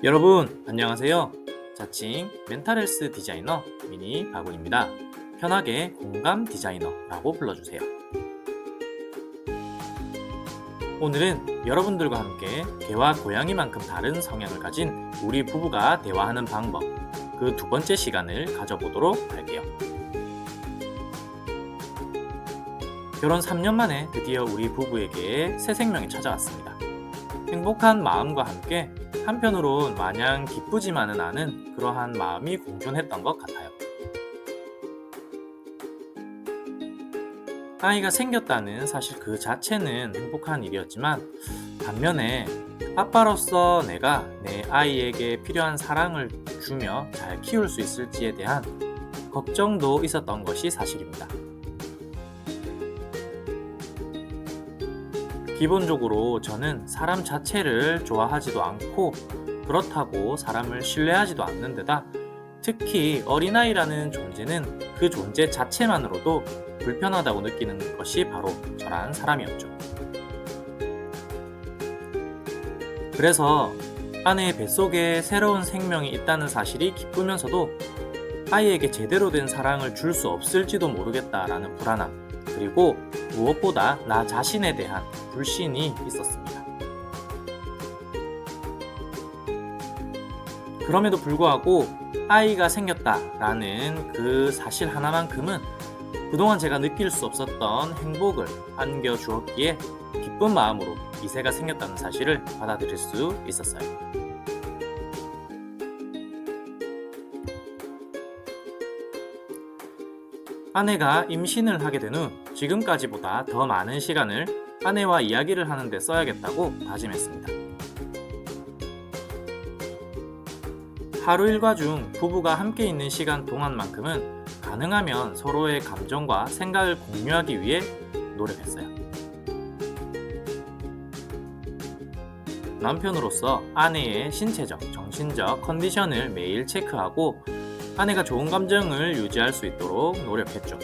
여러분 안녕하세요. 자칭 멘탈헬스 디자이너 미니 바군입니다. 편하게 공감 디자이너라고 불러주세요. 오늘은 여러분들과 함께 개와 고양이만큼 다른 성향을 가진 우리 부부가 대화하는 방법, 그 두 번째 시간을 가져보도록 할게요. 결혼 3년 만에 드디어 우리 부부에게 새 생명이 찾아왔습니다. 행복한 마음과 함께 한편으론 마냥 기쁘지만은 않은 그러한 마음이 공존했던 것 같아요. 아이가 생겼다는 사실 그 자체는 행복한 일이었지만, 반면에 아빠로서 내가 내 아이에게 필요한 사랑을 주며 잘 키울 수 있을지에 대한 걱정도 있었던 것이 사실입니다. 기본적으로 저는 사람 자체를 좋아하지도 않고, 그렇다고 사람을 신뢰하지도 않는 데다 특히 어린아이라는 존재는 그 존재 자체만으로도 불편하다고 느끼는 것이 바로 저란 사람이었죠. 그래서 아내의 뱃속에 새로운 생명이 있다는 사실이 기쁘면서도 아이에게 제대로 된 사랑을 줄 수 없을지도 모르겠다라는 불안함, 그리고 무엇보다 나 자신에 대한 불신이 있었습니다. 그럼에도 불구하고 아이가 생겼다라는 그 사실 하나만큼은 그동안 제가 느낄 수 없었던 행복을 안겨주었기에 기쁜 마음으로 이세가 생겼다는 사실을 받아들일 수 있었어요. 아내가 임신을 하게 된 후 지금까지보다 더 많은 시간을 아내와 이야기를 하는 데 써야겠다고 다짐했습니다. 하루 일과 중 부부가 함께 있는 시간 동안만큼은 가능하면 서로의 감정과 생각을 공유하기 위해 노력했어요. 남편으로서 아내의 신체적, 정신적 컨디션을 매일 체크하고 아내가 좋은 감정을 유지할 수 있도록 노력했죠.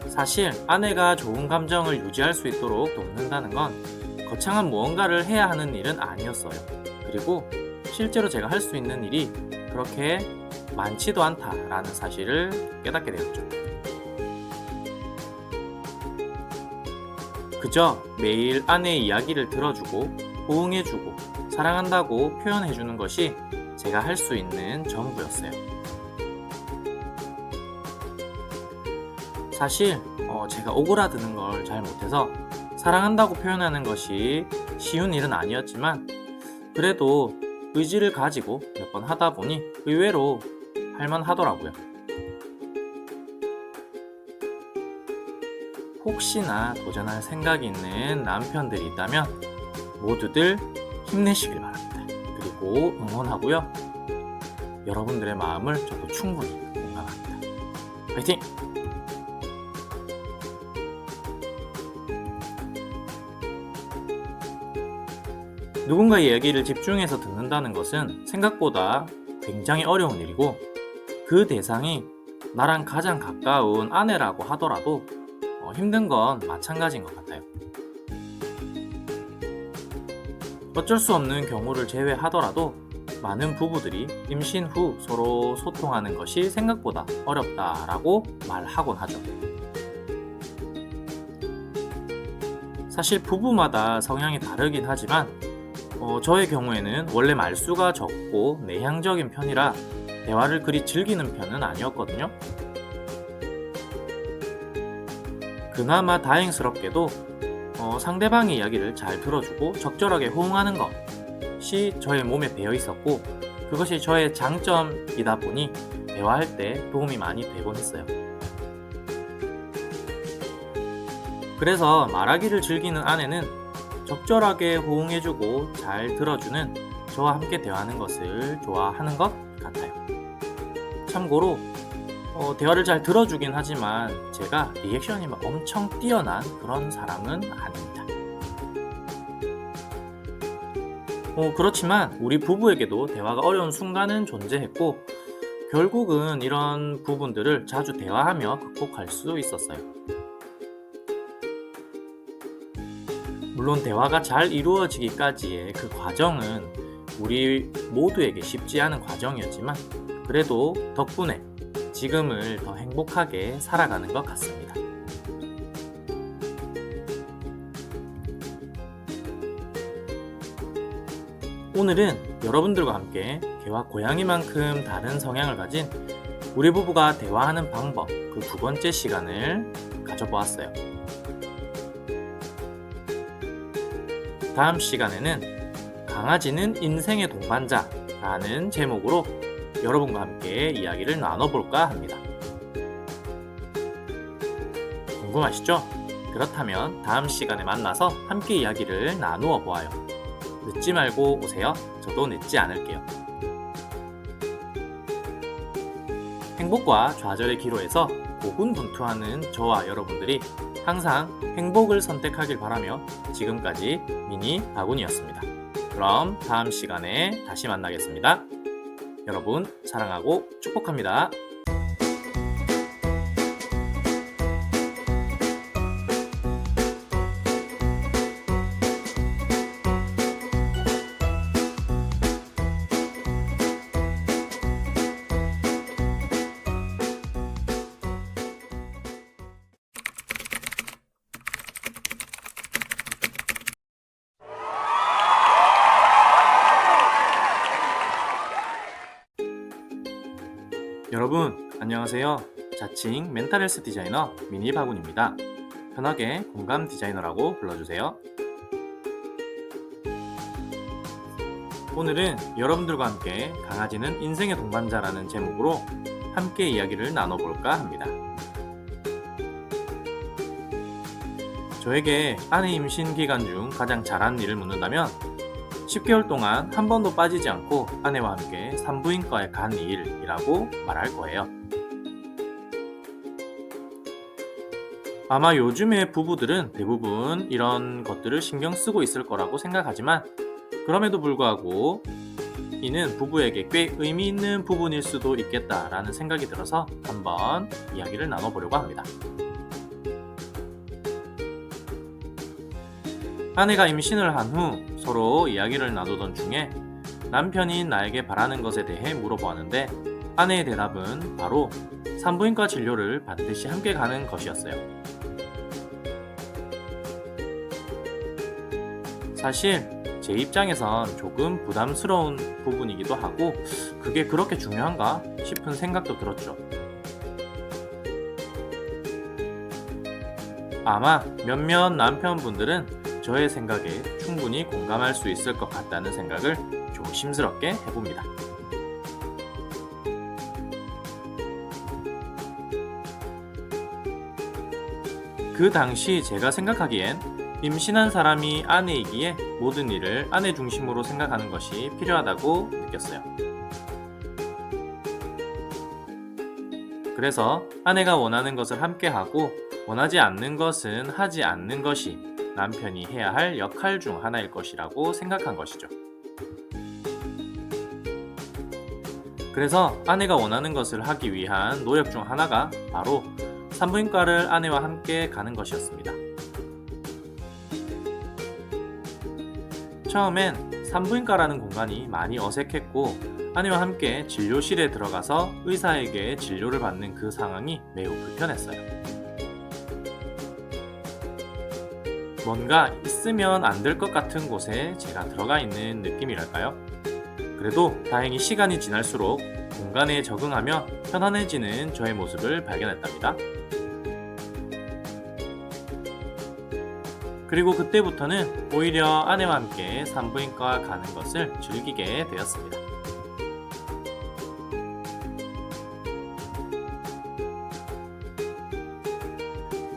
사실 아내가 좋은 감정을 유지할 수 있도록 돕는다는 건 거창한 무언가를 해야 하는 일은 아니었어요. 그리고 실제로 제가 할 수 있는 일이 그렇게 많지도 않다라는 사실을 깨닫게 되었죠. 그저 매일 아내의 이야기를 들어주고 호응해주고 사랑한다고 표현해주는 것이 제가 할 수 있는 전부였어요. 사실 제가 오그라드는 걸 잘 못해서 사랑한다고 표현하는 것이 쉬운 일은 아니었지만, 그래도 의지를 가지고 몇 번 하다 보니 의외로 할만하더라고요. 혹시나 도전할 생각이 있는 남편들이 있다면 모두들 힘내시길 바랍니다. 그리고 응원하고요. 여러분들의 마음을 저도 충분히 공감합니다. 화이팅! 누군가의 이야기를 집중해서 듣는다는 것은 생각보다 굉장히 어려운 일이고, 그 대상이 나랑 가장 가까운 아내라고 하더라도 힘든 건 마찬가지인 것 같아요. 어쩔 수 없는 경우를 제외하더라도 많은 부부들이 임신 후 서로 소통하는 것이 생각보다 어렵다라고 말하곤 하죠. 사실 부부마다 성향이 다르긴 하지만 저의 경우에는 원래 말수가 적고 내향적인 편이라 대화를 그리 즐기는 편은 아니었거든요. 그나마 다행스럽게도 상대방의 이야기를 잘 들어주고 적절하게 호응하는 것이 저의 몸에 배어 있었고, 그것이 저의 장점이다 보니 대화할 때 도움이 많이 되곤 했어요. 그래서 말하기를 즐기는 아내는 적절하게 호응해주고 잘 들어주는 저와 함께 대화하는 것을 좋아하는 것 같아요. 참고로 대화를 잘 들어주긴 하지만 제가 리액션이 막 엄청 뛰어난 그런 사람은 아닙니다. 그렇지만 우리 부부에게도 대화가 어려운 순간은 존재했고, 결국은 이런 부분들을 자주 대화하며 극복할 수 있었어요. 물론 대화가 잘 이루어지기까지의 그 과정은 우리 모두에게 쉽지 않은 과정이었지만 그래도 덕분에 지금을 더 행복하게 살아가는 것 같습니다. 오늘은 여러분들과 함께 개와 고양이만큼 다른 성향을 가진 우리 부부가 대화하는 방법 그 두 번째 시간을 가져보았어요. 다음 시간에는 강아지는 인생의 동반자라는 제목으로 여러분과 함께 이야기를 나눠볼까 합니다. 궁금하시죠? 그렇다면 다음 시간에 만나서 함께 이야기를 나누어 보아요. 늦지 말고 오세요. 저도 늦지 않을게요. 행복과 좌절의 기로에서 고군분투하는 저와 여러분들이 항상 행복을 선택하길 바라며 지금까지 미니 바군이었습니다. 그럼 다음 시간에 다시 만나겠습니다. 여러분 사랑하고 축복합니다. 여러분 안녕하세요. 자칭 멘탈헬스 디자이너 미니 바군입니다. 편하게 공감 디자이너라고 불러주세요. 오늘은 여러분들과 함께 강아지는 인생의 동반자라는 제목으로 함께 이야기를 나눠볼까 합니다. 저에게 아내 임신 기간 중 가장 잘한 일을 묻는다면 10개월 동안 한 번도 빠지지 않고 아내와 함께 산부인과에 간 일이라고 말할 거예요. 아마 요즘의 부부들은 대부분 이런 것들을 신경 쓰고 있을 거라고 생각하지만 그럼에도 불구하고 이는 부부에게 꽤 의미 있는 부분일 수도 있겠다라는 생각이 들어서 한번 이야기를 나눠보려고 합니다. 아내가 임신을 한 후 서로 이야기를 나누던 중에 남편이 나에게 바라는 것에 대해 물어보았는데 아내의 대답은 바로 산부인과 진료를 반드시 함께 가는 것이었어요. 사실 제 입장에선 조금 부담스러운 부분이기도 하고 그게 그렇게 중요한가 싶은 생각도 들었죠. 아마 몇몇 남편분들은 저의 생각에 충분히 공감할 수 있을 것 같다는 생각을 조심스럽게 해봅니다. 그 당시 제가 생각하기엔 임신한 사람이 아내이기에 모든 일을 아내 중심으로 생각하는 것이 필요하다고 느꼈어요. 그래서 아내가 원하는 것을 함께 하고 원하지 않는 것은 하지 않는 것이 남편이 해야 할 역할 중 하나일 것이라고 생각한 것이죠. 그래서 아내가 원하는 것을 하기 위한 노력 중 하나가 바로 산부인과를 아내와 함께 가는 것이었습니다. 처음엔 산부인과라는 공간이 많이 어색했고 아내와 함께 진료실에 들어가서 의사에게 진료를 받는 그 상황이 매우 불편했어요. 뭔가 있으면 안 될 것 같은 곳에 제가 들어가 있는 느낌이랄까요? 그래도 다행히 시간이 지날수록 공간에 적응하며 편안해지는 저의 모습을 발견했답니다. 그리고 그때부터는 오히려 아내와 함께 산부인과 가는 것을 즐기게 되었습니다.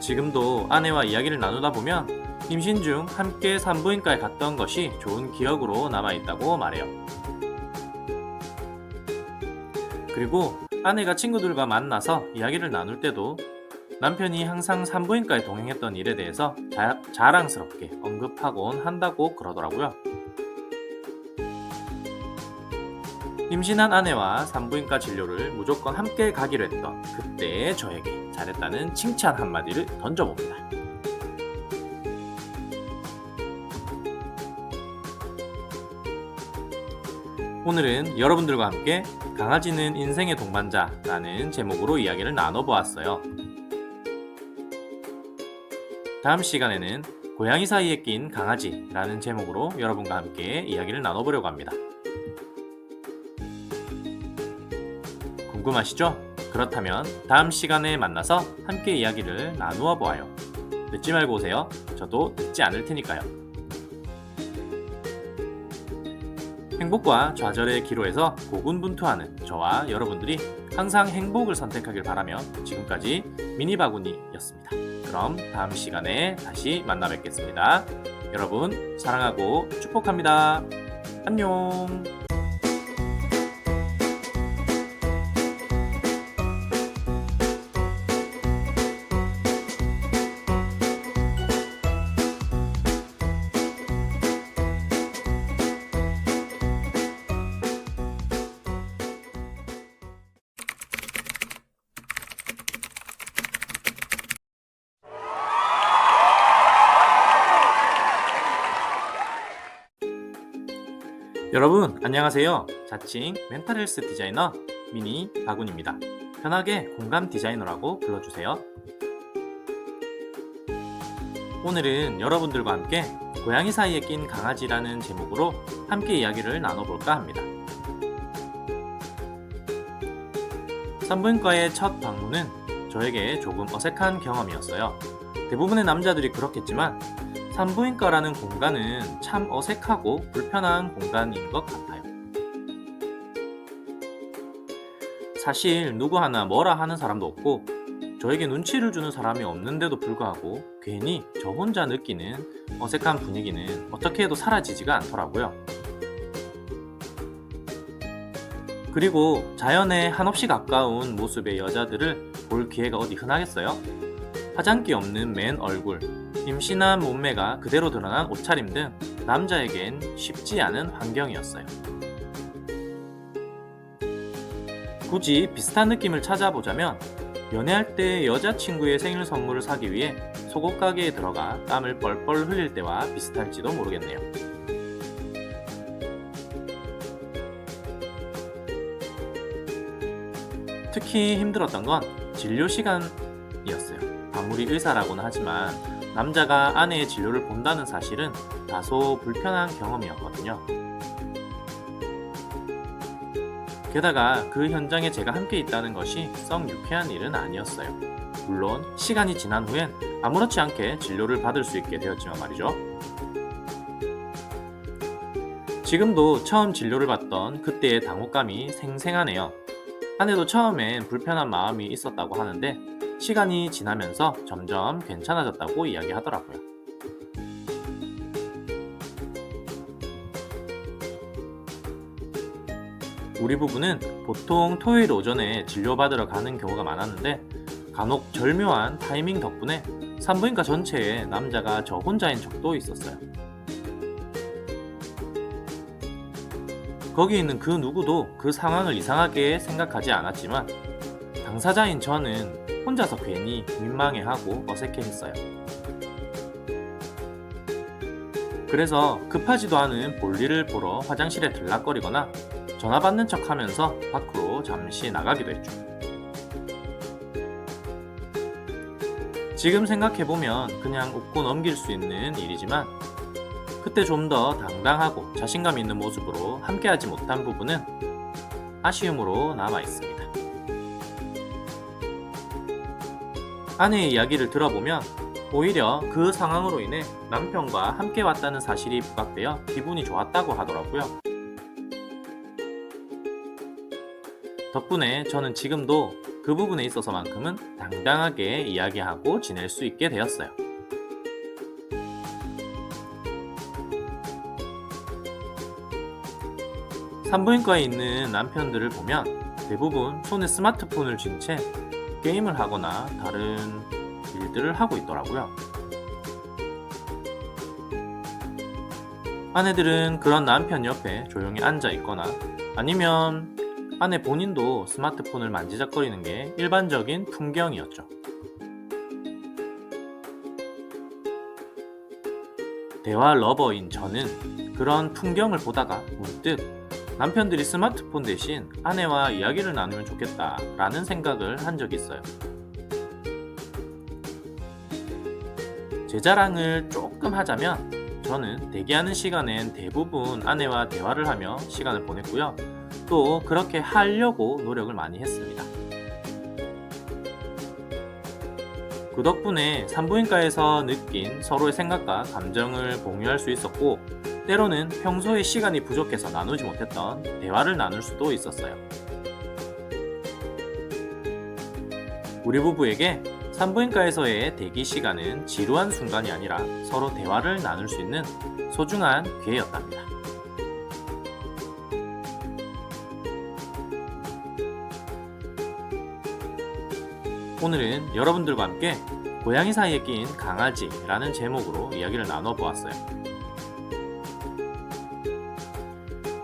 지금도 아내와 이야기를 나누다 보면 임신 중 함께 산부인과에 갔던 것이 좋은 기억으로 남아있다고 말해요. 그리고 아내가 친구들과 만나서 이야기를 나눌 때도 남편이 항상 산부인과에 동행했던 일에 대해서 자랑스럽게 언급하곤 한다고 그러더라고요. 임신한 아내와 산부인과 진료를 무조건 함께 가기로 했던 그때의 저에게 잘했다는 칭찬 한마디를 던져봅니다. 오늘은 여러분들과 함께 강아지는 인생의 동반자라는 제목으로 이야기를 나눠보았어요. 다음 시간에는 고양이 사이에 낀 강아지라는 제목으로 여러분과 함께 이야기를 나눠보려고 합니다. 궁금하시죠? 그렇다면 다음 시간에 만나서 함께 이야기를 나누어 보아요. 늦지 말고 오세요. 저도 늦지 않을 테니까요. 행복과 좌절의 기로에서 고군분투하는 저와 여러분들이 항상 행복을 선택하길 바라며 지금까지 미니바구니였습니다. 그럼 다음 시간에 다시 만나 뵙겠습니다. 여러분 사랑하고 축복합니다. 안녕. 여러분 안녕하세요. 자칭 멘탈 헬스 디자이너 미니 바군입니다. 편하게 공감 디자이너라고 불러주세요. 오늘은 여러분들과 함께 고양이 사이에 낀 강아지라는 제목으로 함께 이야기를 나눠볼까 합니다. 산부인과의 첫 방문은 저에게 조금 어색한 경험이었어요. 대부분의 남자들이 그렇겠지만 산부인과라는 공간은 참 어색하고 불편한 공간인 것 같아요. 사실 누구 하나 뭐라 하는 사람도 없고 저에게 눈치를 주는 사람이 없는데도 불구하고 괜히 저 혼자 느끼는 어색한 분위기는 어떻게 해도 사라지지가 않더라고요. 그리고 자연에 한없이 가까운 모습의 여자들을 볼 기회가 어디 흔하겠어요? 화장기 없는 맨 얼굴, 임신한 몸매가 그대로 드러난 옷차림 등 남자에겐 쉽지 않은 환경이었어요. 굳이 비슷한 느낌을 찾아보자면 연애할 때 여자친구의 생일 선물을 사기 위해 속옷 가게에 들어가 땀을 뻘뻘 흘릴 때와 비슷할지도 모르겠네요. 특히 힘들었던 건 진료 시간이었어요. 아무리 의사라고는 하지만 남자가 아내의 진료를 본다는 사실은 다소 불편한 경험이었거든요. 게다가 그 현장에 제가 함께 있다는 것이 썩 유쾌한 일은 아니었어요. 물론 시간이 지난 후엔 아무렇지 않게 진료를 받을 수 있게 되었지만 말이죠. 지금도 처음 진료를 받던 그때의 당혹감이 생생하네요. 아내도 처음엔 불편한 마음이 있었다고 하는데 시간이 지나면서 점점 괜찮아졌다고 이야기하더라고요. 우리 부부는 보통 토요일 오전에 진료받으러 가는 경우가 많았는데 간혹 절묘한 타이밍 덕분에 산부인과 전체에 남자가 저 혼자인 적도 있었어요. 거기 있는 그 누구도 그 상황을 이상하게 생각하지 않았지만 당사자인 저는 혼자서 괜히 민망해하고 어색해했어요. 그래서 급하지도 않은 볼일을 보러 화장실에 들락거리거나 전화 받는 척하면서 밖으로 잠시 나가기도 했죠. 지금 생각해보면 그냥 웃고 넘길 수 있는 일이지만 그때 좀 더 당당하고 자신감 있는 모습으로 함께하지 못한 부분은 아쉬움으로 남아있습니다. 아내의 이야기를 들어보면 오히려 그 상황으로 인해 남편과 함께 왔다는 사실이 부각되어 기분이 좋았다고 하더라고요. 덕분에 저는 지금도 그 부분에 있어서만큼은 당당하게 이야기하고 지낼 수 있게 되었어요. 산부인과에 있는 남편들을 보면 대부분 손에 스마트폰을 쥔 채 게임을 하거나 다른 일들을 하고 있더라고요. 아내들은 그런 남편 옆에 조용히 앉아 있거나 아니면 아내 본인도 스마트폰을 만지작거리는 게 일반적인 풍경이었죠. 대화 러버인 저는 그런 풍경을 보다가 문득 남편들이 스마트폰 대신 아내와 이야기를 나누면 좋겠다라는 생각을 한 적이 있어요. 제 자랑을 조금 하자면 저는 대기하는 시간엔 대부분 아내와 대화를 하며 시간을 보냈고요. 또 그렇게 하려고 노력을 많이 했습니다. 그 덕분에 산부인과에서 느낀 서로의 생각과 감정을 공유할 수 있었고, 때로는 평소에 시간이 부족해서 나누지 못했던 대화를 나눌 수도 있었어요. 우리 부부에게 산부인과에서의 대기 시간은 지루한 순간이 아니라 서로 대화를 나눌 수 있는 소중한 기회였답니다. 오늘은 여러분들과 함께 고양이 사이에 낀 강아지라는 제목으로 이야기를 나눠보았어요.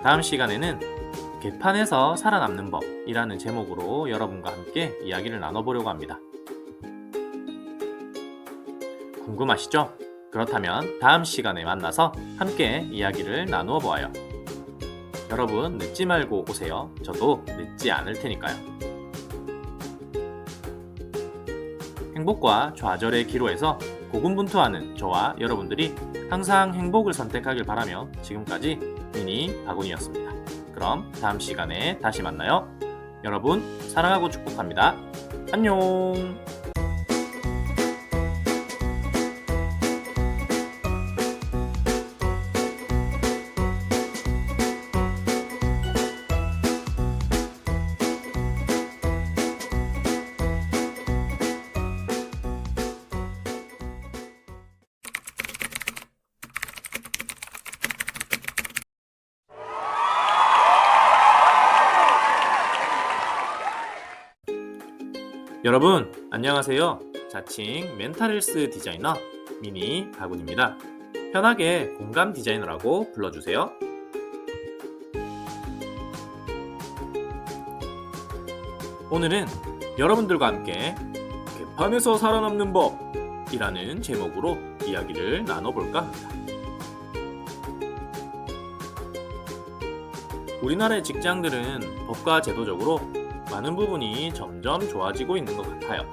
다음 시간에는 개판에서 살아남는 법이라는 제목으로 여러분과 함께 이야기를 나눠보려고 합니다. 궁금하시죠? 그렇다면 다음 시간에 만나서 함께 이야기를 나누어 보아요. 여러분 늦지 말고 오세요. 저도 늦지 않을 테니까요. 행복과 좌절의 기로에서 고군분투하는 저와 여러분들이 항상 행복을 선택하길 바라며 지금까지 미니 바구니였습니다. 그럼 다음 시간에 다시 만나요. 여러분 사랑하고 축복합니다. 안녕. 여러분 안녕하세요. 자칭 멘탈헬스 디자이너 미니 바군입니다. 편하게 공감 디자이너라고 불러주세요. 오늘은 여러분들과 함께 개판에서 살아남는 법이라는 제목으로 이야기를 나눠볼까 합니다. 우리나라의 직장들은 법과 제도적으로 많은 부분이 점점 좋아지고 있는 것 같아요.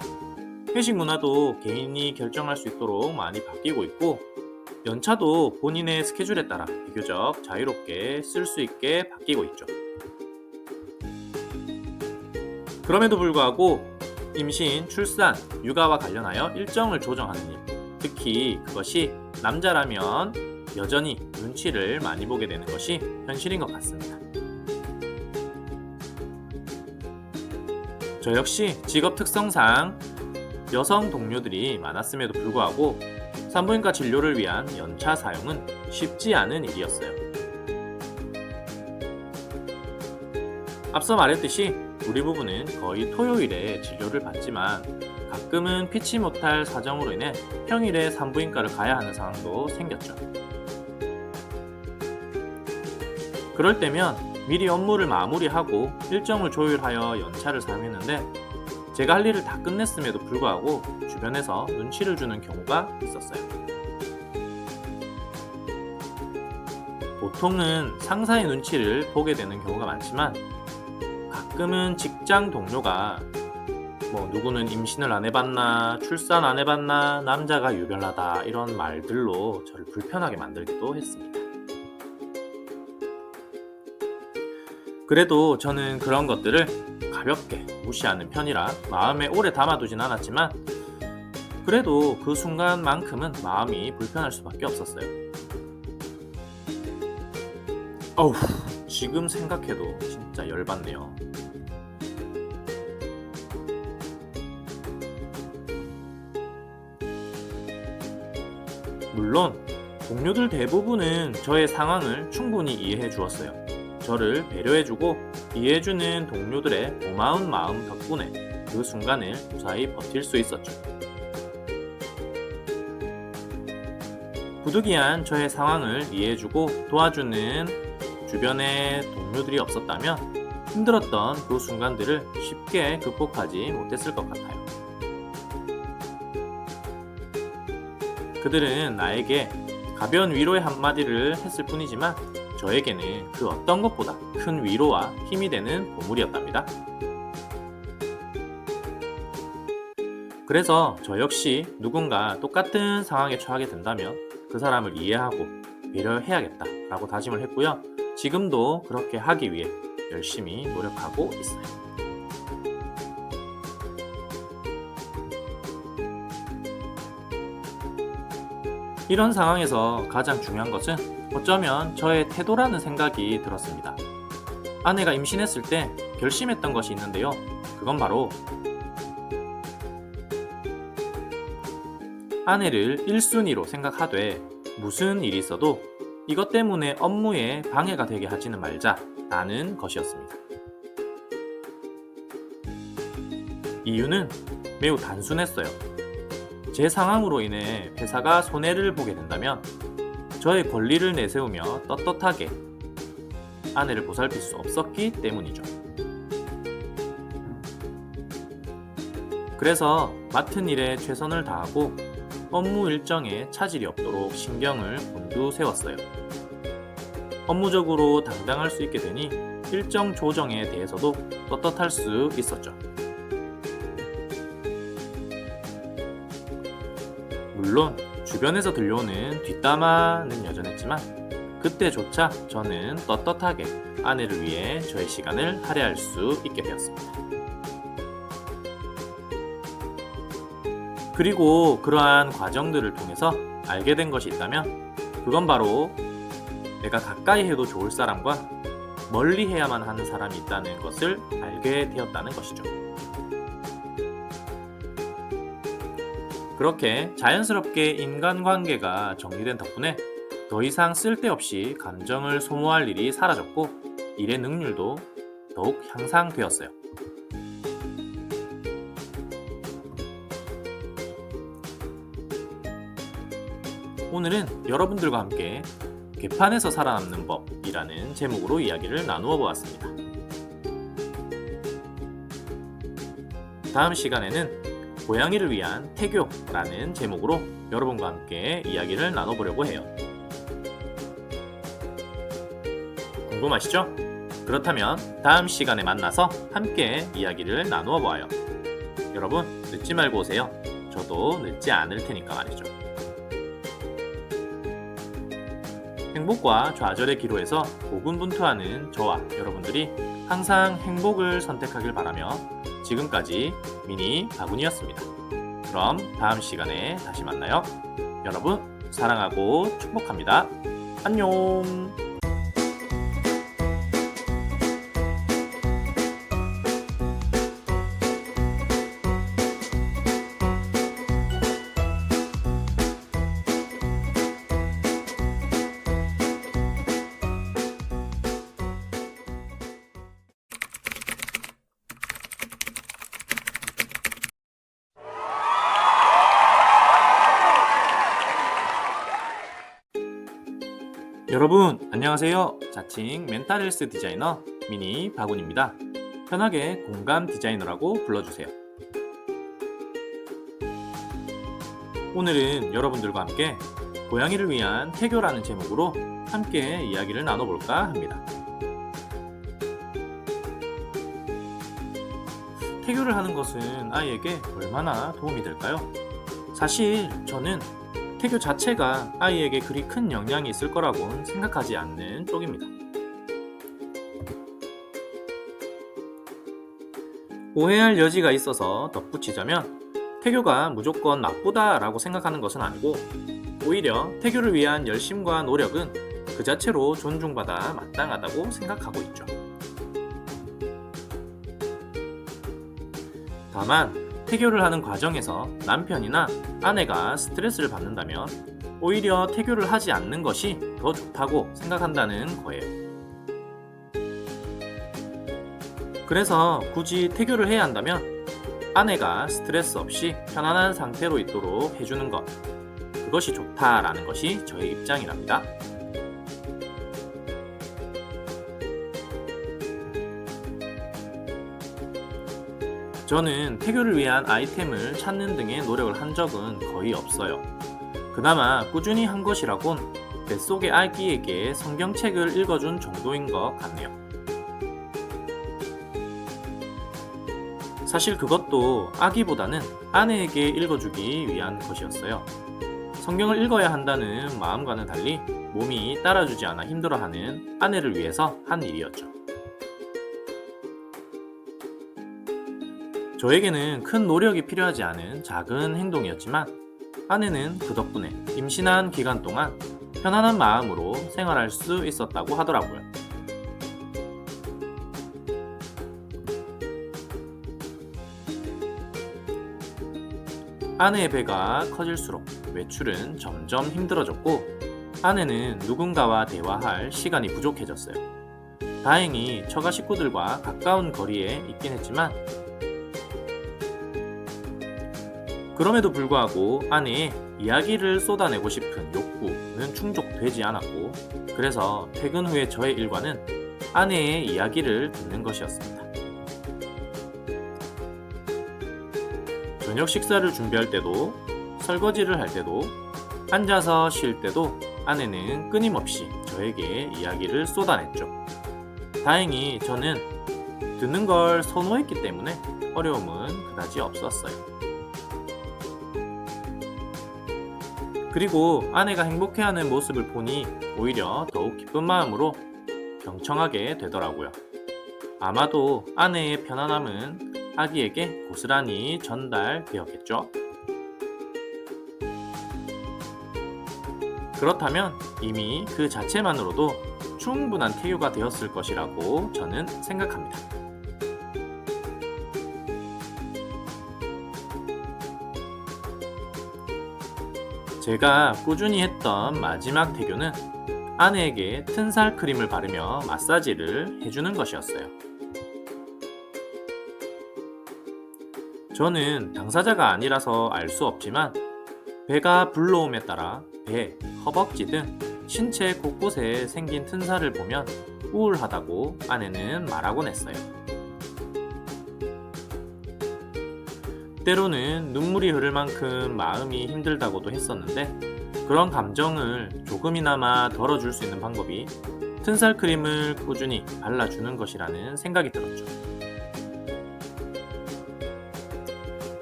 회식 문화도 개인이 결정할 수 있도록 많이 바뀌고 있고, 연차도 본인의 스케줄에 따라 비교적 자유롭게 쓸 수 있게 바뀌고 있죠. 그럼에도 불구하고 임신, 출산, 육아와 관련하여 일정을 조정하는 일, 특히 그것이 남자라면 여전히 눈치를 많이 보게 되는 것이 현실인 것 같습니다. 저 역시 직업 특성상 여성 동료들이 많았음에도 불구하고 산부인과 진료를 위한 연차 사용은 쉽지 않은 일이었어요. 앞서 말했듯이 우리 부부는 거의 토요일에 진료를 받지만 가끔은 피치 못할 사정으로 인해 평일에 산부인과를 가야 하는 상황도 생겼죠. 그럴 때면 미리 업무를 마무리하고 일정을 조율하여 연차를 사용했는데, 제가 할 일을 다 끝냈음에도 불구하고 주변에서 눈치를 주는 경우가 있었어요. 보통은 상사의 눈치를 보게 되는 경우가 많지만, 가끔은 직장 동료가 누구는 임신을 안 해봤나, 출산 안 해봤나, 남자가 유별나다 이런 말들로 저를 불편하게 만들기도 했습니다. 그래도 저는 그런 것들을 가볍게 무시하는 편이라 마음에 오래 담아두진 않았지만, 그래도 그 순간만큼은 마음이 불편할 수밖에 없었어요. 어우, 지금 생각해도 진짜 열받네요. 물론 동료들 대부분은 저의 상황을 충분히 이해해 주었어요. 저를 배려해주고 이해해주는 동료들의 고마운 마음 덕분에 그 순간을 무사히 버틸 수 있었죠. 부득이한 저의 상황을 이해해주고 도와주는 주변의 동료들이 없었다면 힘들었던 그 순간들을 쉽게 극복하지 못했을 것 같아요. 그들은 나에게 가벼운 위로의 한마디를 했을 뿐이지만 저에게는 그 어떤 것보다 큰 위로와 힘이 되는 보물이었답니다. 그래서 저 역시 누군가 똑같은 상황에 처하게 된다면 그 사람을 이해하고 배려해야겠다라고 다짐을 했고요. 지금도 그렇게 하기 위해 열심히 노력하고 있어요. 이런 상황에서 가장 중요한 것은 어쩌면 저의 태도라는 생각이 들었습니다. 아내가 임신했을 때 결심했던 것이 있는데요. 그건 바로 아내를 1순위로 생각하되 무슨 일이 있어도 이것 때문에 업무에 방해가 되게 하지는 말자라는 것이었습니다. 이유는 매우 단순했어요. 제 상황으로 인해 회사가 손해를 보게 된다면 저의 권리를 내세우며 떳떳하게 아내를 보살필 수 없었기 때문이죠. 그래서 맡은 일에 최선을 다하고 업무 일정에 차질이 없도록 신경을 곤두세웠어요. 업무적으로 당당할 수 있게 되니 일정 조정에 대해서도 떳떳할 수 있었죠. 물론 주변에서 들려오는 뒷담화는 여전했지만 그때조차 저는 떳떳하게 아내를 위해 저의 시간을 할애할 수 있게 되었습니다. 그리고 그러한 과정들을 통해서 알게 된 것이 있다면 그건 바로 내가 가까이 해도 좋을 사람과 멀리 해야만 하는 사람이 있다는 것을 알게 되었다는 것이죠. 그렇게 자연스럽게 인간관계가 정리된 덕분에 더 이상 쓸데없이 감정을 소모할 일이 사라졌고 일의 능률도 더욱 향상되었어요. 오늘은 여러분들과 함께 개판에서 살아남는 법이라는 제목으로 이야기를 나누어 보았습니다. 다음 시간에는 고양이를 위한 태교라는 제목으로 여러분과 함께 이야기를 나눠보려고 해요. 궁금하시죠? 그렇다면 다음 시간에 만나서 함께 이야기를 나누어 보아요. 여러분 늦지 말고 오세요. 저도 늦지 않을 테니까 말이죠. 행복과 좌절의 기로에서 고군분투하는 저와 여러분들이 항상 행복을 선택하길 바라며 지금까지 미니 바구니였습니다. 그럼 다음 시간에 다시 만나요. 여러분 사랑하고 축복합니다. 안녕. 여러분 안녕하세요. 자칭 멘탈 헬스 디자이너 미니 바군입니다. 편하게 공감 디자이너라고 불러주세요. 오늘은 여러분들과 함께 고양이를 위한 태교라는 제목으로 함께 이야기를 나눠볼까 합니다. 태교를 하는 것은 아이에게 얼마나 도움이 될까요? 사실 저는 태교 자체가 아이에게 그리 큰 영향이 있을 거라고는 생각하지 않는 쪽입니다. 오해할 여지가 있어서 덧붙이자면 태교가 무조건 나쁘다라고 생각하는 것은 아니고 오히려 태교를 위한 열심과 노력은 그 자체로 존중받아 마땅하다고 생각하고 있죠. 다만 태교를 하는 과정에서 남편이나 아내가 스트레스를 받는다면 오히려 태교를 하지 않는 것이 더 좋다고 생각한다는 거예요. 그래서 굳이 태교를 해야 한다면 아내가 스트레스 없이 편안한 상태로 있도록 해주는 것, 그것이 좋다라는 것이 저의 입장이랍니다. 저는 태교를 위한 아이템을 찾는 등의 노력을 한 적은 거의 없어요. 그나마 꾸준히 한 것이라곤 뱃속의 아기에게 성경책을 읽어준 정도인 것 같네요. 사실 그것도 아기보다는 아내에게 읽어주기 위한 것이었어요. 성경을 읽어야 한다는 마음과는 달리 몸이 따라주지 않아 힘들어하는 아내를 위해서 한 일이었죠. 저에게는 큰 노력이 필요하지 않은 작은 행동이었지만 아내는 그 덕분에 임신한 기간 동안 편안한 마음으로 생활할 수 있었다고 하더라고요. 아내의 배가 커질수록 외출은 점점 힘들어졌고 아내는 누군가와 대화할 시간이 부족해졌어요. 다행히 처가 식구들과 가까운 거리에 있긴 했지만 그럼에도 불구하고 아내의 이야기를 쏟아내고 싶은 욕구는 충족되지 않았고 그래서 퇴근 후에 저의 일과는 아내의 이야기를 듣는 것이었습니다. 저녁 식사를 준비할 때도 설거지를 할 때도 앉아서 쉴 때도 아내는 끊임없이 저에게 이야기를 쏟아냈죠. 다행히 저는 듣는 걸 선호했기 때문에 어려움은 그다지 없었어요. 그리고 아내가 행복해하는 모습을 보니 오히려 더욱 기쁜 마음으로 경청하게 되더라고요. 아마도 아내의 편안함은 아기에게 고스란히 전달되었겠죠? 그렇다면 이미 그 자체만으로도 충분한 태교가 되었을 것이라고 저는 생각합니다. 제가 꾸준히 했던 마지막 태교는 아내에게 튼살 크림을 바르며 마사지를 해주는 것이었어요. 저는 당사자가 아니라서 알 수 없지만 배가 불러옴에 따라 배, 허벅지 등 신체 곳곳에 생긴 튼살을 보면 우울하다고 아내는 말하곤 했어요. 때로는 눈물이 흐를 만큼 마음이 힘들다고도 했었는데 그런 감정을 조금이나마 덜어줄 수 있는 방법이 튼살 크림을 꾸준히 발라주는 것이라는 생각이 들었죠.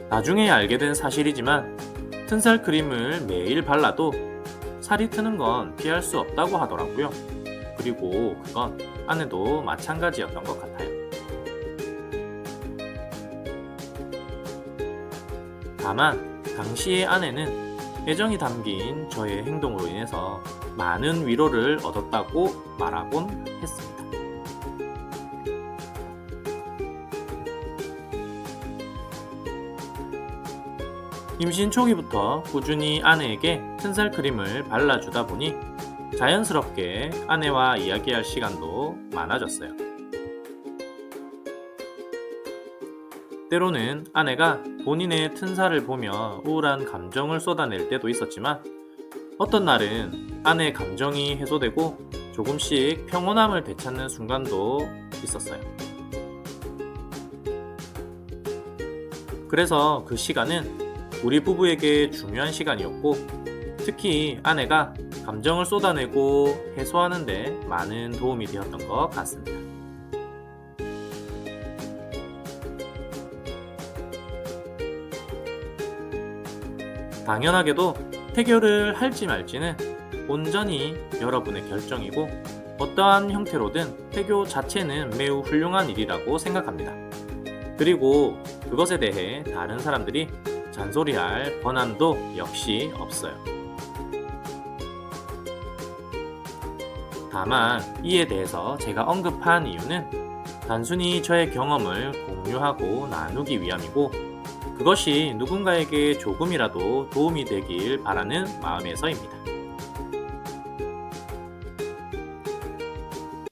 나중에 알게 된 사실이지만 튼살 크림을 매일 발라도 살이 트는 건 피할 수 없다고 하더라고요. 그리고 그건 아내도 마찬가지였던 것 같아요. 다만 당시의 아내는 애정이 담긴 저의 행동으로 인해서 많은 위로를 얻었다고 말하곤 했습니다. 임신 초기부터 꾸준히 아내에게 튼살 크림을 발라주다 보니 자연스럽게 아내와 이야기할 시간도 많아졌어요. 때로는 아내가 본인의 튼살을 보며 우울한 감정을 쏟아낼 때도 있었지만 어떤 날은 아내의 감정이 해소되고 조금씩 평온함을 되찾는 순간도 있었어요. 그래서 그 시간은 우리 부부에게 중요한 시간이었고 특히 아내가 감정을 쏟아내고 해소하는 데 많은 도움이 되었던 것 같습니다. 당연하게도 태교를 할지 말지는 온전히 여러분의 결정이고 어떠한 형태로든 태교 자체는 매우 훌륭한 일이라고 생각합니다. 그리고 그것에 대해 다른 사람들이 잔소리할 권한도 역시 없어요. 다만 이에 대해서 제가 언급한 이유는 단순히 저의 경험을 공유하고 나누기 위함이고 그것이 누군가에게 조금이라도 도움이 되길 바라는 마음에서입니다.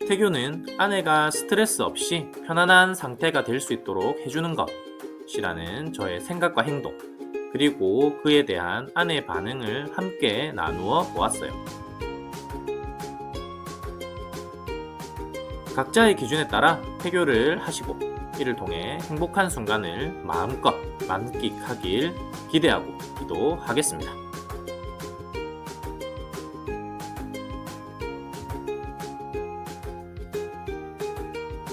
태교는 아내가 스트레스 없이 편안한 상태가 될 수 있도록 해주는 것이라는 저의 생각과 행동, 그리고 그에 대한 아내의 반응을 함께 나누어 보았어요. 각자의 기준에 따라 태교를 하시고 이를 통해 행복한 순간을 마음껏 만끽하길 기대하고 기도하겠습니다.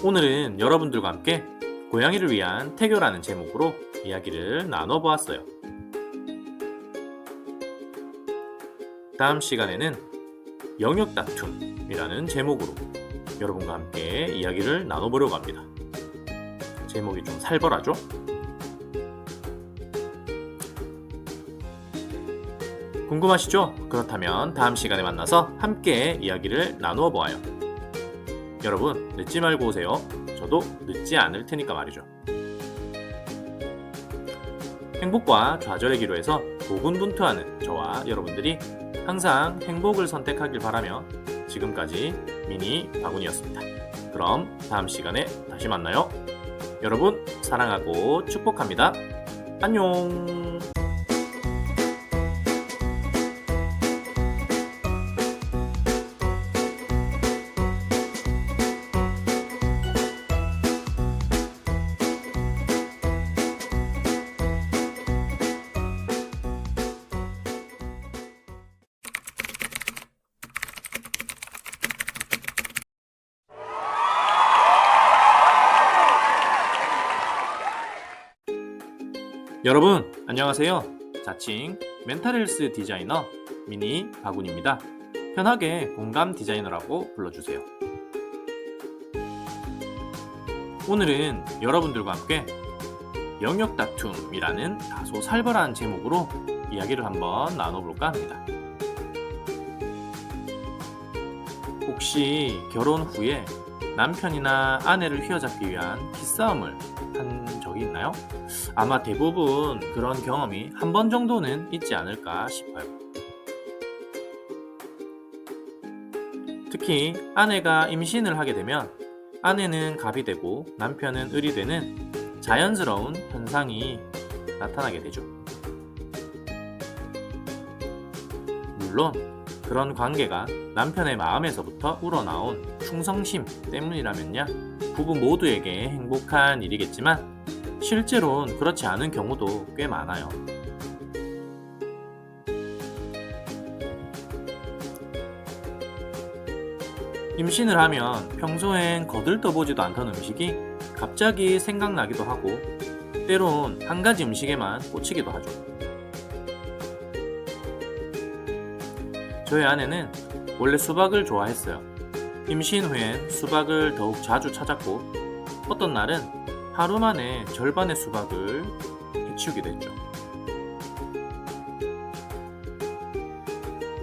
오늘은 여러분들과 함께 고양이를 위한 태교라는 제목으로 이야기를 나눠보았어요. 다음 시간에는 영역 다툼이라는 제목으로 여러분과 함께 이야기를 나눠보려고 합니다. 제목이 좀 살벌하죠? 궁금하시죠? 그렇다면 다음 시간에 만나서 함께 이야기를 나누어 보아요. 여러분, 늦지 말고 오세요. 저도 늦지 않을 테니까 말이죠. 행복과 좌절의 기로에서 고군분투하는 저와 여러분들이 항상 행복을 선택하길 바라며 지금까지 미니 바군이었습니다. 그럼 다음 시간에 다시 만나요. 여러분, 사랑하고 축복합니다. 안녕. 여러분, 안녕하세요. 자칭 멘탈헬스 디자이너 미니 바군입니다. 편하게 공감 디자이너라고 불러주세요. 오늘은 여러분들과 함께 영역 다툼이라는 다소 살벌한 제목으로 이야기를 한번 나눠볼까 합니다. 혹시 결혼 후에 남편이나 아내를 휘어잡기 위한 기싸움을 한 적이 있나요? 아마 대부분 그런 경험이 한 번 정도는 있지 않을까 싶어요. 특히 아내가 임신을 하게 되면 아내는 갑이 되고 남편은 을이 되는 자연스러운 현상이 나타나게 되죠. 물론 그런 관계가 남편의 마음에서부터 우러나온 충성심 때문이라면야 부부 모두에게 행복한 일이겠지만 실제로는 그렇지 않은 경우도 꽤 많아요. 임신을 하면 평소엔 거들떠보지도 않던 음식이 갑자기 생각나기도 하고 때론 한 가지 음식에만 꽂히기도 하죠. 저희 아내는 원래 수박을 좋아했어요. 임신 후엔 수박을 더욱 자주 찾았고 어떤 날은 하루 만에 절반의 수박을 해치우기도 했죠.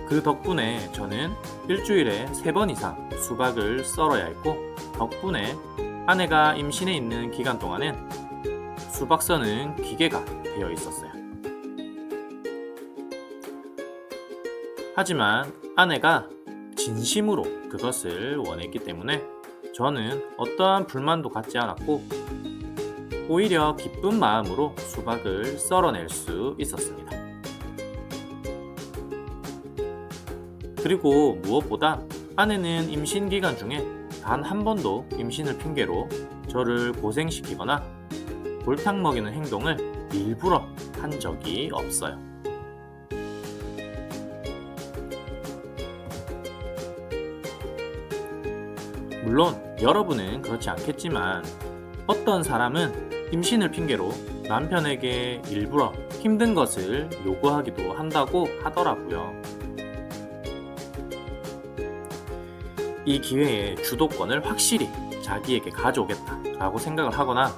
그 덕분에 저는 일주일에 3번 이상 수박을 썰어야 했고 덕분에 아내가 임신해 있는 기간 동안엔 수박 써는 기계가 되어 있었어요. 하지만 아내가 진심으로 그것을 원했기 때문에 저는 어떠한 불만도 갖지 않았고 오히려 기쁜 마음으로 수박을 썰어낼 수 있었습니다. 그리고 무엇보다 아내는 임신 기간 중에 단 한 번도 임신을 핑계로 저를 고생시키거나 골탕 먹이는 행동을 일부러 한 적이 없어요. 물론 여러분은 그렇지 않겠지만 어떤 사람은 임신을 핑계로 남편에게 일부러 힘든 것을 요구하기도 한다고 하더라고요. 이 기회에 주도권을 확실히 자기에게 가져오겠다라고 생각을 하거나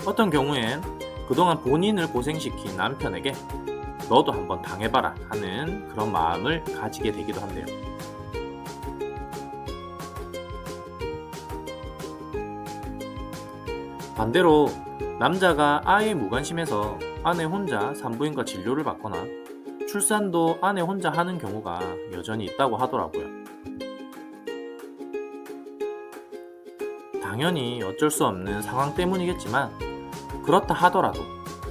어떤 경우엔 그동안 본인을 고생시킨 남편에게 너도 한번 당해봐라 하는 그런 마음을 가지게 되기도 한대요. 반대로 남자가 아예 무관심해서 아내 혼자 산부인과 진료를 받거나 출산도 아내 혼자 하는 경우가 여전히 있다고 하더라고요. 당연히 어쩔 수 없는 상황 때문이겠지만 그렇다 하더라도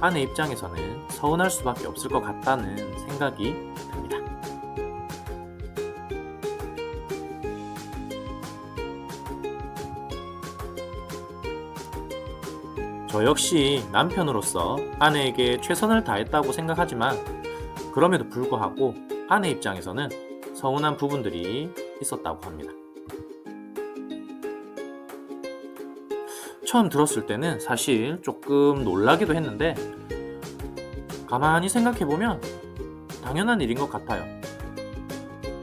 아내 입장에서는 서운할 수밖에 없을 것 같다는 생각이 듭니다. 저 역시 남편으로서 아내에게 최선을 다했다고 생각하지만 그럼에도 불구하고 아내 입장에서는 서운한 부분들이 있었다고 합니다. 처음 들었을 때는 사실 조금 놀라기도 했는데 가만히 생각해보면 당연한 일인 것 같아요.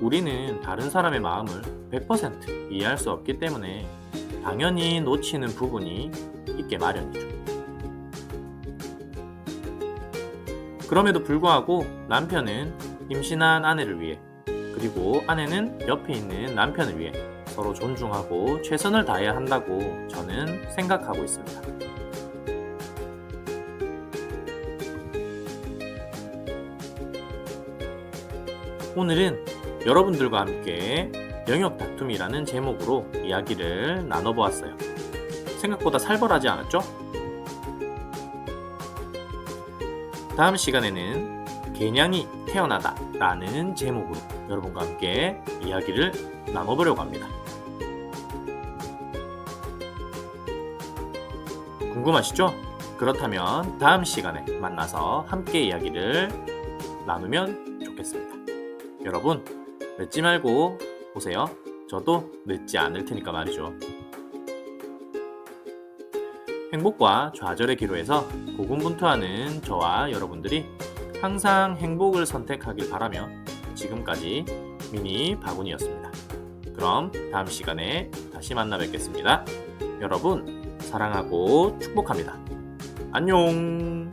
우리는 다른 사람의 마음을 100% 이해할 수 없기 때문에 당연히 놓치는 부분이 있게 마련이죠. 그럼에도 불구하고 남편은 임신한 아내를 위해, 그리고 아내는 옆에 있는 남편을 위해 서로 존중하고 최선을 다해야 한다고 저는 생각하고 있습니다. 오늘은 여러분들과 함께 영역 다툼이라는 제목으로 이야기를 나눠보았어요. 생각보다 살벌하지 않았죠? 다음 시간에는 개냥이 태어나다 라는 제목으로 여러분과 함께 이야기를 나눠보려고 합니다. 궁금하시죠? 그렇다면 다음 시간에 만나서 함께 이야기를 나누면 좋겠습니다. 여러분, 늦지 말고 오세요. 저도 늦지 않을 테니까 말이죠. 행복과 좌절의 기로에서 고군분투하는 저와 여러분들이 항상 행복을 선택하길 바라며 지금까지 미니 바구니였습니다. 그럼 다음 시간에 다시 만나 뵙겠습니다. 여러분, 사랑하고 축복합니다. 안녕!